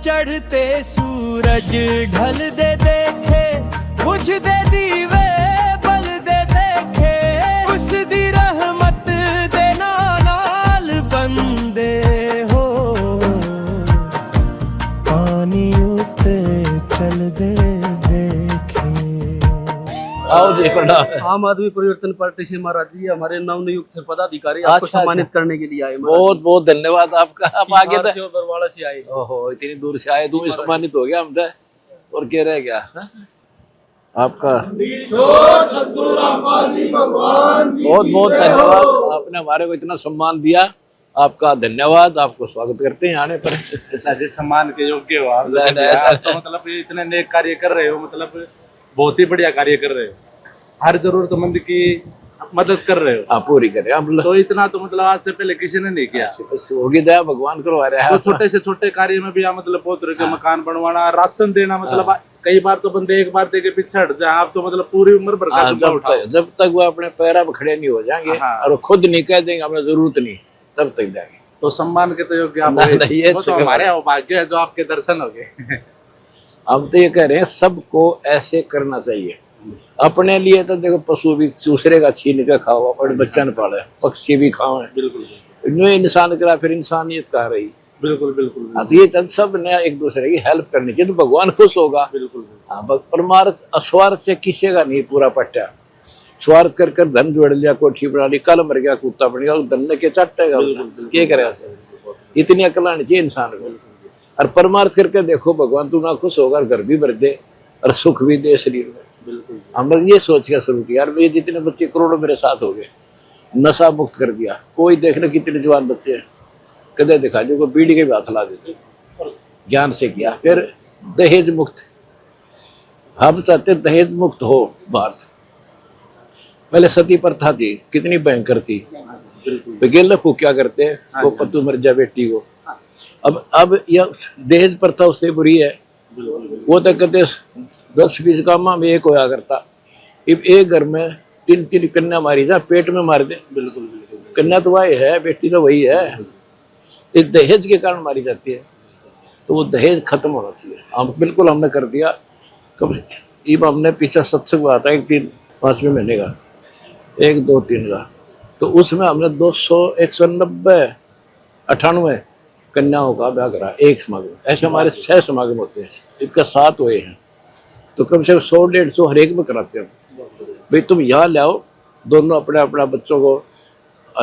चढ़ते सूरज ढल दे देखे, बुझ दे दीवे बल दे देखे, उस दी रहमत दे नाल बंदे हो, पानी उते चल दे देखे। आओ जी प्रणाम। आम आदमी परिवर्तन पार्टी से महाराज जी हमारे नवनियुक्त पदाधिकारी आपको अच्छा, सम्मानित करने के लिए आए महाराज बहुत बहुत धन्यवाद आपका। आप आगे बिहार से और बरवाड़ा से आए। ओहो इतनी दूर से आए, तुम भी सम्मानित हो गया हमसे और क्या रह गया आपका। बहुत बहुत धन्यवाद, आपने हमारे को इतना सम्मान दिया, आपका धन्यवाद। आपको स्वागत करते हैं आने पर। ऐसा जिस सम्मान के योग्य हो आप, तो मतलब ये इतने नेक कार्य कर रहे हो, मतलब बहुत ही बढ़िया कार्य कर रहे हो, हर जरूरतमंद की मदद कर रहे हो। आप पूरी करें आप तो इतना तो मतलब आज से पहले किसी ने नहीं किया। होगी दया, भगवान करवा रहा है। तो छोटे से छोटे कार्य में भी आप मतलब बहुत तरह के मकान बनवाना, राशन देना, मतलब कई बार तो बंदे एक बार दे के पीछे हट जाए, आप तो मतलब पूरी उम्र भर का जब तक वो अपने पैरों में खड़े नहीं हो जाएंगे और खुद नहीं कह देंगे हमें जरूरत नहीं, तब तक जाएंगे। तो सम्मान के तो योग्य आप वो तो हमारे भाग्य है जो आपके दर्शन हो गए। हम तो ये कह रहे हैं सबको ऐसे करना चाहिए। अपने लिए तो देखो पशु भी दूसरे का छीन के खाओ, अपने बच्चा न पाले, पक्षी भी खाओ। बिल्कुल इंसान करा फिर इंसानियत कहा रही। बिल्कुल बिल्कुल तो ये चंद सब ने एक दूसरे की हेल्प करनी चाहिए, तो भगवान खुश होगा। बिल्कुल हाँ, परमार्थ अस्वार्थ से किसी का नहीं पूरा पट्टा। स्वार्थ कर कर धन जोड़ लिया, कोठी बना ली, कल मर गया, कुत्ता बन गया, धन ने के चटेगा, क्या करेगा। इतनी अकल आनी चाहिए इंसान को। और परमार्थ करके देखो भगवान तू ना खुश होगा, घर भी भर दे और सुख भी दे शरीर में। बिल्कुल हमने ये सोच के शुरू किया। ये जितने बच्चे करोड़ों मेरे साथ हो गए, नशा मुक्त कर दिया। कोई देखना कितने जवान बच्चे हैं, कदे दिखा जो बीड़ी के भी हाथ ला देते, ज्ञान से किया। फिर दहेज मुक्त, हम चाहते दहेज मुक्त हो भारत। पहले सती प्रथा थी, कितनी भयंकर थी। गिल को क्या करते, वो पतू मर जा बेटी को। अब यह दहेज प्रथा उससे बुरी है। वो तो कहते 10-20 कामा में एक होया करता, अब एक घर में 3-3 कन्या मारी जा, पेट में मार दे। बिल्कुल कन्या तो वही है, बेटी तो वही है। इस दहेज के कारण मारी जाती है, तो वो दहेज खत्म होना चाहिए। हम बिल्कुल हमने कर दिया। कब अब हमने पीछे सत्संग हुआ था 5वें महीने का, 1, 2, 3 का, तो उसमें हमने 198 कन्याओं का ब्याह करा एक समागम। ऐसे हमारे 6 समागम होते हैं, इसका 7 हुए हैं, तो कम से कम 100-150 हर एक में कराते हैं। भाई तुम यहाँ ले आओ, दोनों अपने अपना बच्चों को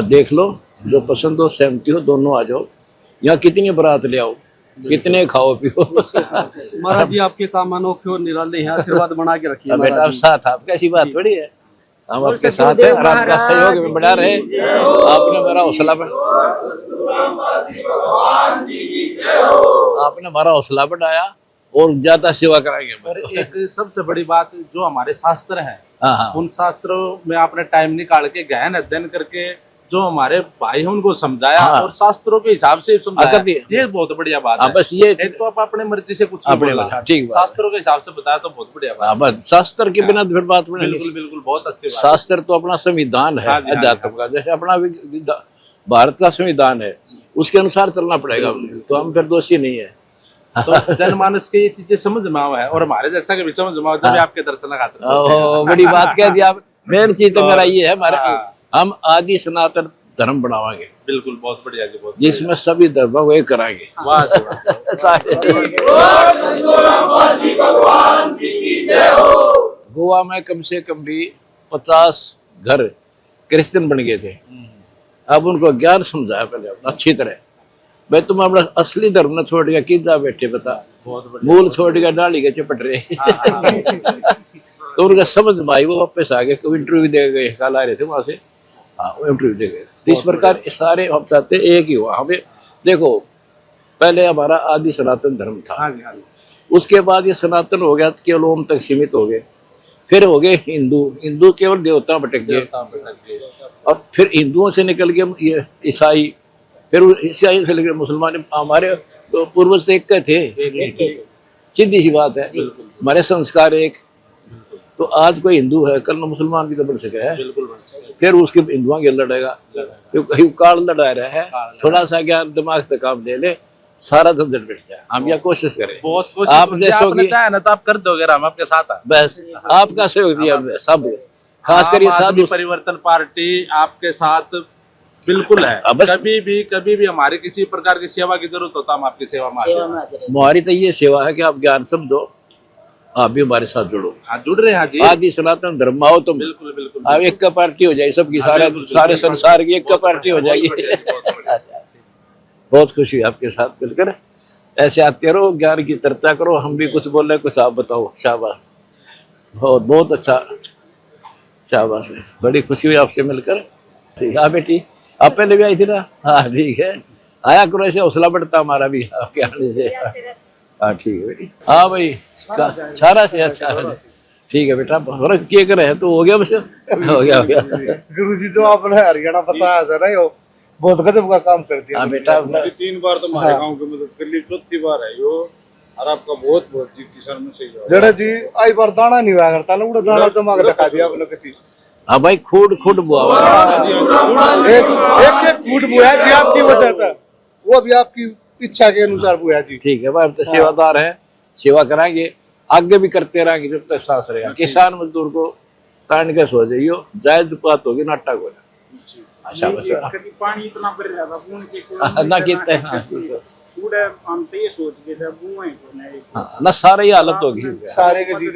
देख लो, जो पसंद हो सहमति हो, दोनों आ जाओ। यहाँ कितनी बारात ले आओ, कितने खाओ पियो। महाराज जी आपके काम अनोखे और निराले हैं, आशीर्वाद बना के रखिए। बेटा आप साथ, आपकी ऐसी बात थोड़ी है, हम आपके साथ हैं और आपका सहयोग में बढ़ा रहे। आपने हमारा हौसला बढ़ाया और ज्यादा सेवा कराएंगे। और एक सबसे बड़ी बात, जो हमारे शास्त्र हैं, उन शास्त्रों में आपने टाइम निकाल के गहन अध्ययन करके जो हमारे भाई हैं उनको समझाया और शास्त्रों के हिसाब से समझाया, ये बहुत बढ़िया बात है। बस ये एक तो आप अपने मर्जी से कुछ ठीक, शास्त्रों के हिसाब से बताया तो बहुत बढ़िया बात। बस शास्त्र के बिना फिर बात बने। बिल्कुल बिल्कुल बहुत अच्छी बात। शास्त्र तो अपना संविधान है अध्यात्म का, जैसे अपना भारत का संविधान है, उसके अनुसार चलना पड़ेगा। तो हम फिर दोषी नहीं है। तो जनमानस के ये चीजें समझ में आवा है और हमारे जैसा के भी समझ में आवा, जब आपके दर्शन खाते। बड़ी बात कह दी आप। मेन चीज तो मेरा ये है, हमारे हम आदि सनातन धर्म बढ़ावाएंगे। बिल्कुल बहुत बढ़िया जी, बहुत जिसमें सभी धर्मों को एक कराएंगे। गोवा में कम से कम भी 50 घर क्रिश्चियन बन गए थे। अब उनको ज्ञान समझाया पहले अच्छी तरह, भाई तुम अपना असली धर्म न छोड़ गया कि जा बैठे बता, मूल छोड़ गया डाली के चपट रहे। तो उनका समझ भाई वो वापस आ गए, इंटरव्यू दे गए, कल आ रहे थे वहां से, वो इंटरव्यू दे गए। तो इस प्रकार सारे हम चाहते एक ही हुआ। हमें देखो पहले हमारा आदि सनातन धर्म था, उसके बाद ये सनातन हो गया, केवल ओम तक सीमित हो गए। फिर हो गए हिंदू केवल देवता भटक गए, और फिर हिंदुओं से निकल गए ये ईसाई, फिर ईसाई से निकल मुसलमान। हमारे तो पूर्वज एक थे, सीधी सी बात है, हमारे संस्कार एक। तो आज कोई हिंदू है, कल मुसलमान भी तो बन सके है, फिर उसके हिंदुओं के लड़ेगा, क्योंकि काल लड़ा रहा है। थोड़ा सा ज्ञान दिमाग पे काम ले ले, सारा झंझट मिट जाए। हम यह कोशिश करें। बहुत कोशिश आप आप जैसों की चाहे ना तो आप कर दोगे, हम आपके साथ हैं। बस आपका सहयोग दिया हमने सब, खासकर ये आम आदमी साधु परिवर्तन पार्टी आपके साथ बिल्कुल है। कभी भी हमारी किसी प्रकार की सेवा की जरूरत होता, हम आपकी सेवा में आते हैं। हमारी तो ये सेवा है कि आप ज्ञान समझो, आप भी हमारे साथ जुड़ो। हाँ, जुड़ रहे हैं जी। आदि सनातन धर्म आओ तुम, बिल्कुल बिल्कुल। अब एक का पार्टी हो जाए सबकी, सारे संसार की एक का पार्टी हो जाएगी। बहुत खुशी आपके साथ मिलकर। ऐसे आते रहो, ज्ञान की चर्चा करो, हम भी कुछ बोल रहे कुछ आप बताओ। शाबाश, बहुत बहुत अच्छा, शाबाश, बड़ी खुशी हुई आपसे मिलकर। ठीक है बेटी, आप पहले भी आई थी ना? हाँ ठीक है, आया करो, ऐसे हौसला बढ़ता हमारा भी आपके आने से। हाँ ठीक है बेटी। हाँ भाई, सारा से अच्छा है। ठीक है बेटा, के करे तो हो गया, बस हो गया। गुरुजी जो आपने हरियाणा बचाया सर ना, यो बहुत गजब का काम कर दिया। हाँ बेटा, 3 बार तो हमारे गांव की मदद कर ली, 4थी बार है यो। और आपका बहुत बहुत जी किसान में सही है। जड़ा जी आई बार दाना नहीं हुआ करता ना, उड़ा दाना जमा के दिखा दिया आपने कति। हाँ भाई, खुद बुआ एक फूट बुआ जी आपकी वजह था, वो भी आपकी इच्छा के अनुसार बुआ जी। ठीक है भाई, तो सेवादार है, सेवा कराएंगे, आगे भी करते रहेंगे जब तक सांस रहेगा। किसान मजदूर को तान के सो जाइयो, जायज बात होगी, नाटक हो जाए। अच्छा कभी पानी इतना बढ़ जाता फोन के ना कितने। हाँ पूरा हम तो ये सोच के थे बुआई को नहीं, ना सारे ही हालत होगी सारे के जी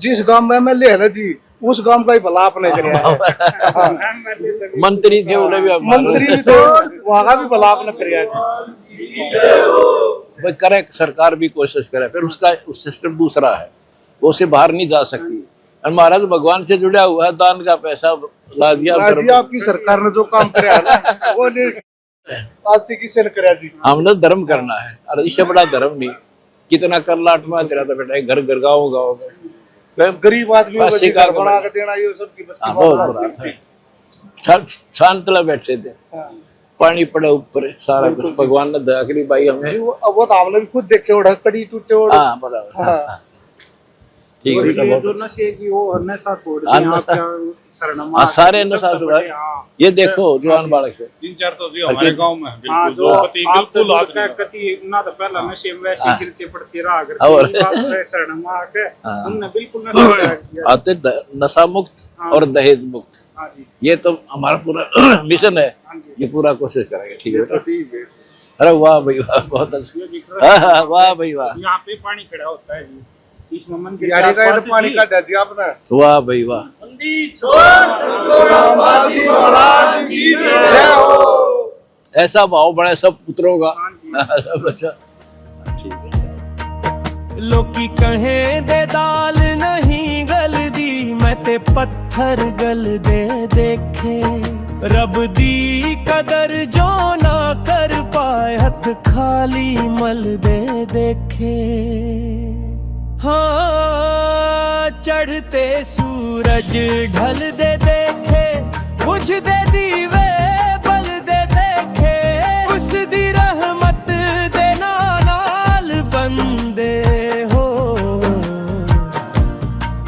जिस गांव में एमएलए है ना जी, उस गांव का ही भला आपने कराया। मंत्री थे उन्हें भी, मंत्री भी थे, वहां का भी भला आपने कराया जी। भाई करे, सरकार भी कोशिश करे, फिर उसका सिस्टम दूसरा है, वो से बाहर नहीं जा सकती। और महाराज भगवान से जुड़ा हुआ है, दान का पैसा ला दिया जी। आपकी सरकार ने जो काम कराया ना, वो आज तक किसी ने कराया जी। हमने धर्म करना है, और इससे बड़ा धर्म नहीं। कितना कर लाट में तेरा था बेटा, घर घर गाँव गाँव में गरीब आदमी को घर बना के देना, ये सबकी बस की बात नहीं। शांतला बैठे थे, पानी पड़ा ऊपर, सारा कुछ भगवान ने दया करी भाई हमें। वो तो हमने भी खुद देखे, उड़ा कड़ी टूटे उड़। हाँ बराबर, ठीक है बेटा, जो नशे की वो नशा छोड़ दिया, सारे नशा छोड़ा। ये देखो जवान बालक से 3-4 तो जी हमारे गांव में बिल्कुल जो पति बिल्कुल कति ना तो पहला नशे में वैसे गिरते पड़ते रहा, अगर शरण में आके हमने बिल्कुल नशा किया। आते नशा मुक्त और दहेज मुक्त, ये तो हमारा पूरा मिशन है, ये पूरा कोशिश करेंगे। ठीक है बेटा। अरे वाह भाई वाह, बहुत अच्छा, वाह भाई वाह। यहाँ पे पानी खड़ा होता है जी, इसमें मंदिर का पानी का दिया जी आपने। वाह भाई वाह, ऐसा भाव बड़ा सब पुत्रों का। सब अच्छा, ठीक है। लोकी कहें दे दाल नहीं गलदी, मैं ते पत्थर गल दे देखे। रब दी कदर जो ना कर पाए, हथ खाली मल दे देखे। हाँ चढ़ते सूरज ढल दे देखे, बुझ दे दीवे बल दे देखे। उस दी रहमत दे नाल बंदे हो,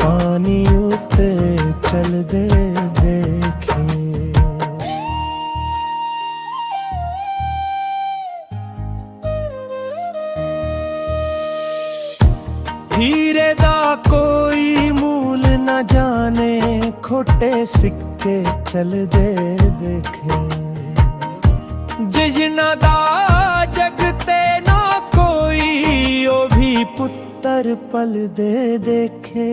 पानी उते चल दे देखे। हीरे दा कोई मूल न जाने, खोटे सिक्के चल दे देखे। जिजना दा जगते ना कोई, ओ भी पुत्तर पल दे देखे।